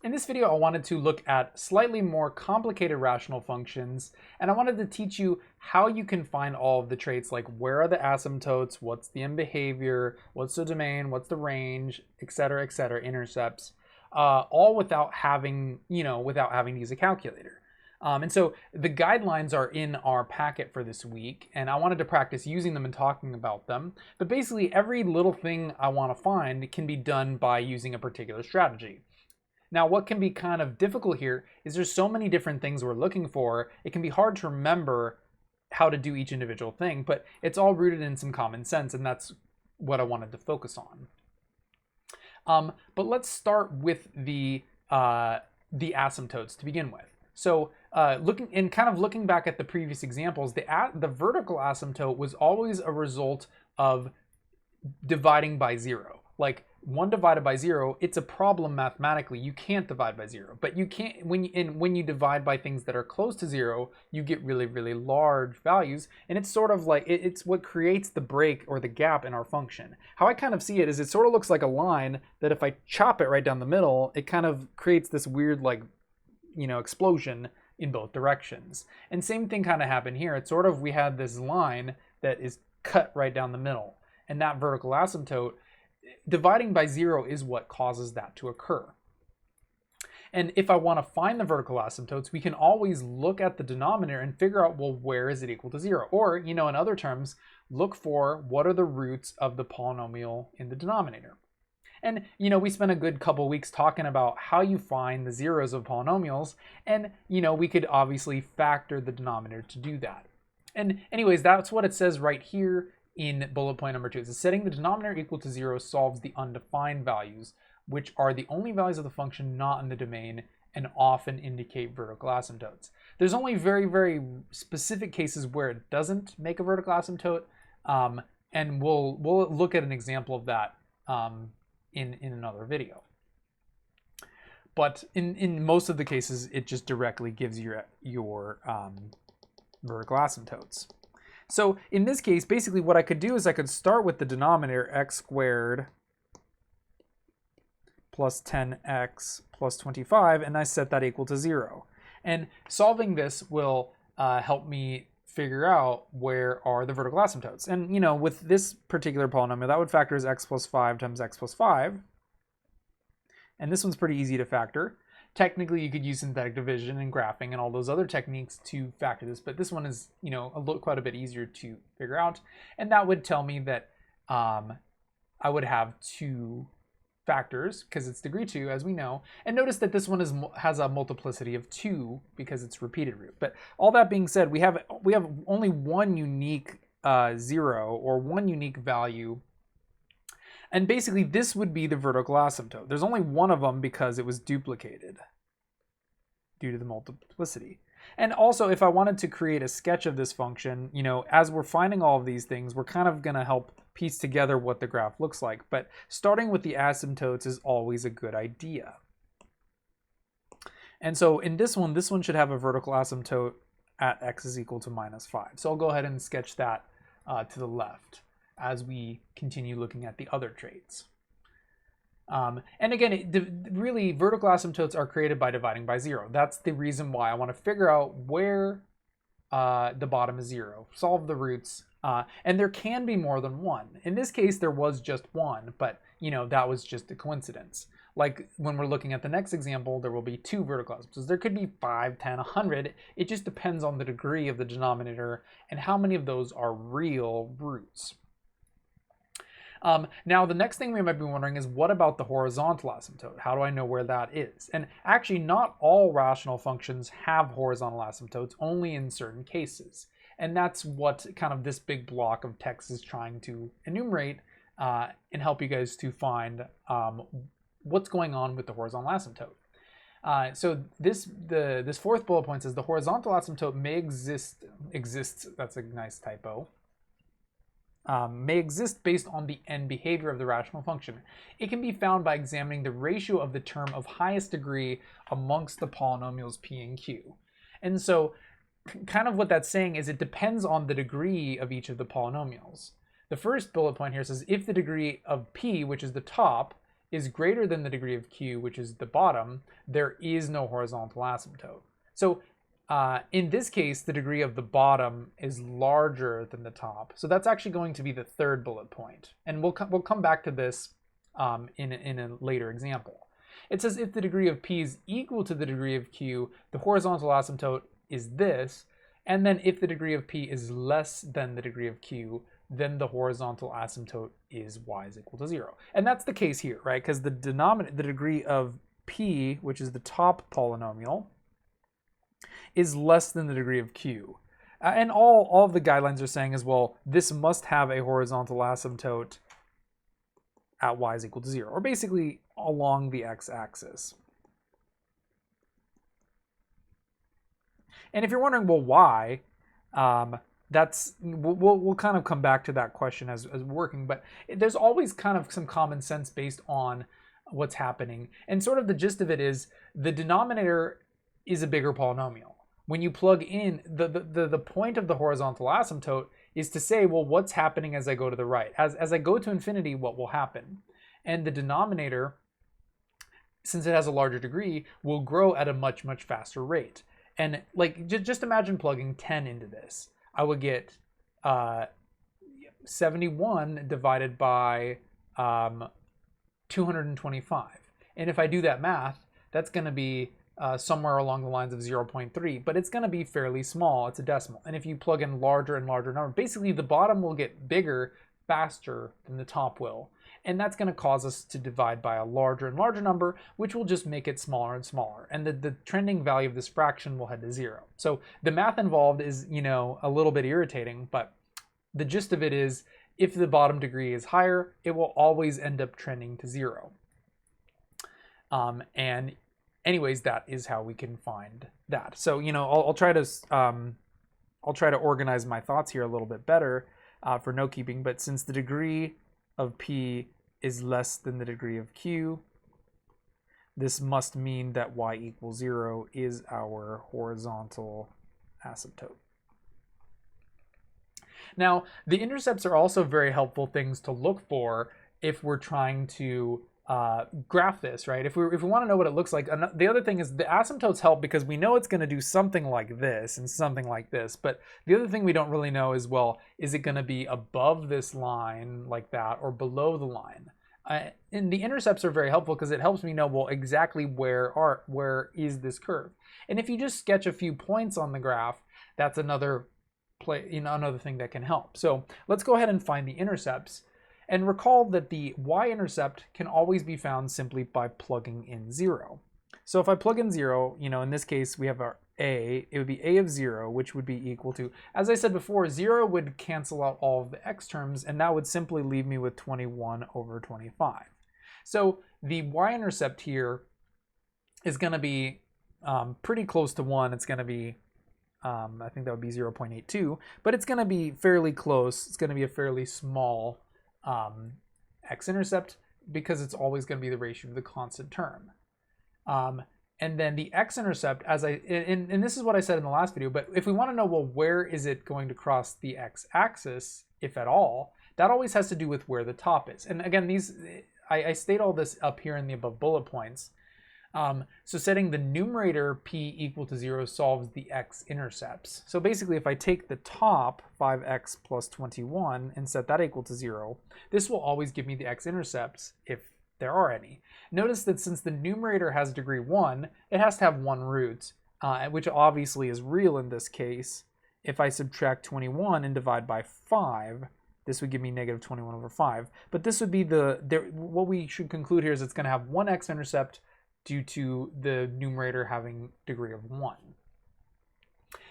In this video, I wanted to look at slightly more complicated rational functions, and I wanted to teach you how you can find all of the traits, like where are the asymptotes, what's the end behavior, what's the domain, what's the range, etc., intercepts, all without having, without having to use a calculator. And so the guidelines are in our packet for this week, and I wanted to practice using them and talking about them. But basically, every little thing I want to find can be done by using a particular strategy. Now, what can be kind of difficult here is there's so many different things we're looking for, it can be hard to remember how to do each individual thing, but it's all rooted in some common sense, and that's what I wanted to focus on. But let's start with the asymptotes to begin with. So looking back at the previous examples, the vertical asymptote was always a result of dividing by zero. Like 1 divided by 0, it's a problem mathematically. You can't divide by 0, but you can't when you divide by things that are close to 0, you get really, really large values, and it's sort of like it's what creates the break or the gap in our function. How I kind of see it is it sort of looks like a line that if I chop it right down the middle, it kind of creates this weird explosion in both directions. And same thing kind of happened here. It's sort of we had this line that is cut right down the middle, and that vertical asymptote, dividing by 0 is what causes that to occur. And if I want to find the vertical asymptotes, we can always look at the denominator and figure out, well, where is it equal to 0? Or, in other terms, look for what are the roots of the polynomial in the denominator. And, we spent a good couple weeks talking about how you find the zeros of polynomials, and, we could obviously factor the denominator to do that. And anyways, that's what it says right here in bullet point number 2. It says setting the denominator equal to 0 solves the undefined values, which are the only values of the function not in the domain and often indicate vertical asymptotes. There's only very, very specific cases where it doesn't make a vertical asymptote, and we'll look at an example of that in another video. But in most of the cases, it just directly gives you your vertical asymptotes. So in this case, basically what I could do is I could start with the denominator x squared plus 10x plus 25, and I set that equal to 0. And solving this will help me figure out where are the vertical asymptotes. And with this particular polynomial, that would factor as x plus 5 times x plus 5. And this one's pretty easy to factor. Technically, you could use synthetic division and graphing and all those other techniques to factor this, but this one is, quite a bit easier to figure out. And that would tell me that I would have 2 factors because it's degree 2, as we know. And notice that this one has a multiplicity of 2 because it's repeated root. But all that being said, we have only one unique 0 or one unique value. And basically, this would be the vertical asymptote. There's only one of them because it was duplicated due to the multiplicity. And also, if I wanted to create a sketch of this function, as we're finding all of these things, we're kind of going to help piece together what the graph looks like. But starting with the asymptotes is always a good idea. And so in this one should have a vertical asymptote at x is equal to minus 5. So I'll go ahead and sketch that to the left as we continue looking at the other traits. And again, really, vertical asymptotes are created by dividing by 0. That's the reason why I want to figure out where the bottom is 0, solve the roots, and there can be more than one. In this case, there was just one, but that was just a coincidence. Like when we're looking at the next example, there will be 2 vertical asymptotes. There could be 5, 10, 100. It just depends on the degree of the denominator and how many of those are real roots. Now, the next thing we might be wondering is, what about the horizontal asymptote? How do I know where that is? And actually, not all rational functions have horizontal asymptotes, only in certain cases. And that's what kind of this big block of text is trying to enumerate and help you guys to find what's going on with the horizontal asymptote. So this fourth bullet point says the horizontal asymptote may exists, that's a nice typo, may exist based on the end behavior of the rational function. It can be found by examining the ratio of the term of highest degree amongst the polynomials p and q. And so kind of what that's saying is it depends on the degree of each of the polynomials. The first bullet point here says if the degree of p, which is the top, is greater than the degree of Q, which is the bottom, there is no horizontal asymptote. So in this case, the degree of the bottom is larger than the top. So that's actually going to be the third bullet point. And we'll come back to this in a later example. It says if the degree of P is equal to the degree of Q, the horizontal asymptote is this. And then if the degree of P is less than the degree of Q, then the horizontal asymptote is y is equal to 0. And that's the case here, right? Because the degree of P, which is the top polynomial, is less than the degree of Q. And all of the guidelines are saying as well, this must have a horizontal asymptote at y is equal to 0, or basically along the x-axis. And if you're wondering, well, why, we'll kind of come back to that question as working, but there's always kind of some common sense based on what's happening. And sort of the gist of it is the denominator is a bigger polynomial. When you plug in, the point of the horizontal asymptote is to say, well, what's happening as I go to the right? As I go to infinity, what will happen? And the denominator, since it has a larger degree, will grow at a much, much faster rate. And like, just imagine plugging 10 into this. I would get 71 divided by 225. And if I do that math, that's going to be somewhere along the lines of 0.3, but it's going to be fairly small. It's a decimal. And if you plug in larger and larger number, basically the bottom will get bigger faster than the top will. And that's going to cause us to divide by a larger and larger number, which will just make it smaller and smaller. And the trending value of this fraction will head to 0. So the math involved is, a little bit irritating, but the gist of it is if the bottom degree is higher, it will always end up trending to 0. And anyways, that is how we can find that. So, I'll try to organize my thoughts here a little bit better for note keeping. But since the degree of P is less than the degree of Q, this must mean that y equals 0 is our horizontal asymptote. Now, the intercepts are also very helpful things to look for if we're trying to graph this, right? If we want to know what it looks like, the other thing is the asymptotes help because we know it's going to do something like this and something like this. But the other thing we don't really know is, well, is it going to be above this line like that or below the line? And the intercepts are very helpful because it helps me know, well, exactly where is this curve? And if you just sketch a few points on the graph, that's another thing that can help. So let's go ahead and find the intercepts. And recall that the y-intercept can always be found simply by plugging in 0. So if I plug in 0, in this case we have our a, it would be a of 0, which would be equal to, as I said before, 0 would cancel out all of the x terms, and that would simply leave me with 21 over 25. So the y-intercept here is going to be pretty close to 1. It's going to be, I think that would be 0.82, but it's going to be fairly close. It's going to be a fairly small x-intercept because it's always going to be the ratio of the constant term. And then the x-intercept, and this is what I said in the last video, but if we want to know, well, where is it going to cross the x-axis, if at all, that always has to do with where the top is. And again, I state all this up here in the above bullet points. So setting the numerator p equal to 0 solves the x-intercepts. So basically, if I take the top, 5x plus 21, and set that equal to 0, this will always give me the x-intercepts if there are any. Notice that since the numerator has degree 1, it has to have 1 root, which obviously is real in this case. If I subtract 21 and divide by 5, this would give me negative 21 over 5. But this would be what we should conclude here is it's going to have 1 x-intercept due to the numerator having degree of 1.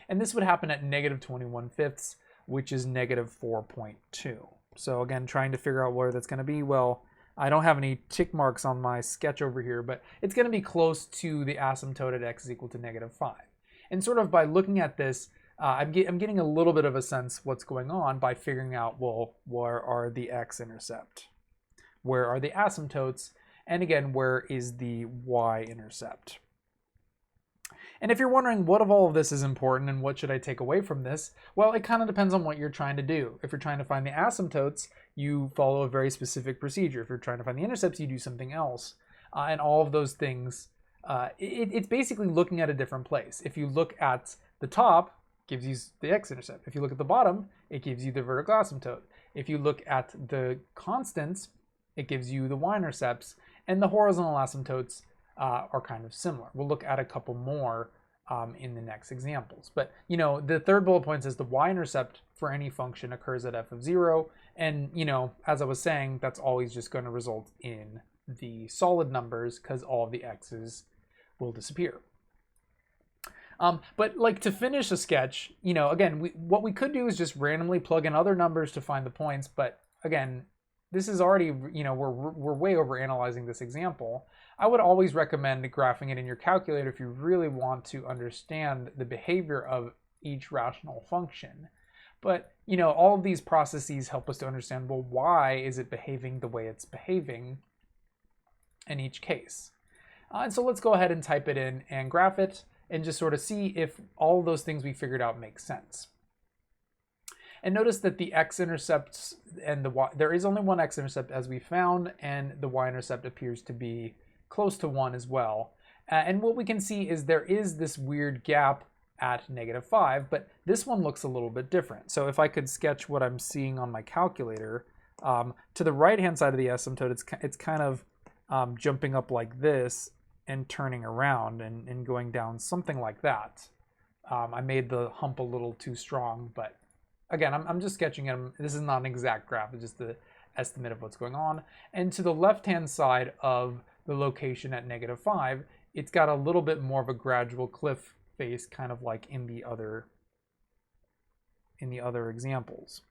And this would happen at negative 21/5, which is negative 4.2. So again, trying to figure out where that's going to be, well, I don't have any tick marks on my sketch over here, but it's going to be close to the asymptote at x is equal to negative 5. And sort of by looking at this, I'm getting a little bit of a sense what's going on by figuring out, well, where are the x-intercept? Where are the asymptotes? And again, where is the y-intercept? And if you're wondering what of all of this is important and what should I take away from this, well, it kind of depends on what you're trying to do. If you're trying to find the asymptotes, you follow a very specific procedure. If you're trying to find the intercepts, you do something else. And all of those things, it's basically looking at a different place. If you look at the top, it gives you the x-intercept. If you look at the bottom, it gives you the vertical asymptote. If you look at the constants, it gives you the y-intercepts. And the horizontal asymptotes are kind of similar. We'll look at a couple more in the next examples. But, the third bullet point says the y-intercept for any function occurs at f of 0. And, as I was saying, that's always just going to result in the solid numbers because all of the x's will disappear. But like to finish a sketch, again, what we could do is just randomly plug in other numbers to find the points. But again, this is already, we're way over analyzing this example. I would always recommend graphing it in your calculator if you really want to understand the behavior of each rational function. But, all of these processes help us to understand, well, why is it behaving the way it's behaving in each case? And so let's go ahead and type it in and graph it and just sort of see if all of those things we figured out make sense. And notice that the x-intercepts and the y, there is only one x-intercept as we found, and the y-intercept appears to be close to 1 as well. And what we can see is there is this weird gap at -5, but this one looks a little bit different. So if I could sketch what I'm seeing on my calculator, to the right-hand side of the asymptote, it's kind of jumping up like this and turning around and going down something like that. I made the hump a little too strong, but again, I'm just sketching it. This is not an exact graph, it's just the estimate of what's going on. And to the left-hand side of the location at -5, it's got a little bit more of a gradual cliff face, kind of like in the other examples.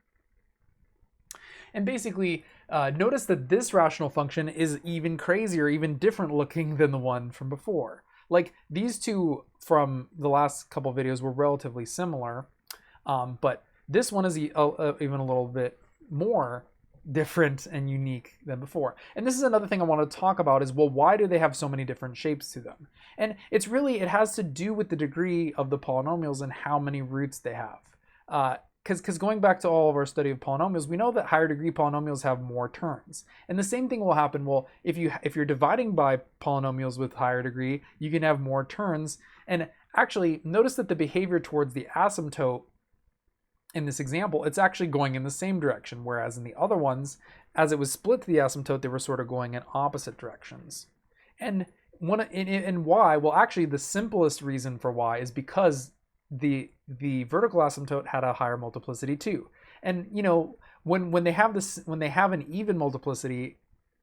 And basically, notice that this rational function is even crazier, even different looking than the one from before. Like these two from the last couple videos were relatively similar, but this one is even a little bit more different and unique than before. And this is another thing I want to talk about is, well, why do they have so many different shapes to them? And it has to do with the degree of the polynomials and how many roots they have. Because going back to all of our study of polynomials, we know that higher degree polynomials have more terms. And the same thing will happen, well, if you're dividing by polynomials with higher degree, you can have more terms. And actually, notice that the behavior towards the asymptote in this example, it's actually going in the same direction, whereas in the other ones, as it was split to the asymptote, they were sort of going in opposite directions. And why? Well, actually, the simplest reason for why is because the vertical asymptote had a higher multiplicity too. And when they have an even multiplicity,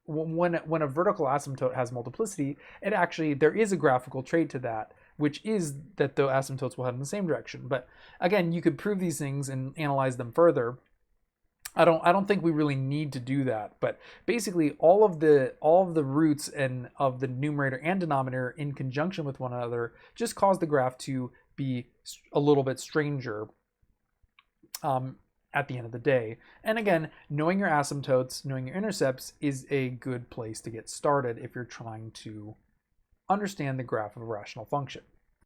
when a vertical asymptote has multiplicity, there is a graphical trait to that, which is that the asymptotes will head in the same direction. But again, you could prove these things and analyze them further. I don't think we really need to do that. But basically, all of the roots and of the numerator and denominator in conjunction with one another just cause the graph to be a little bit stranger at the end of the day. And again, knowing your asymptotes, knowing your intercepts is a good place to get started if you're trying to understand the graph of a rational function.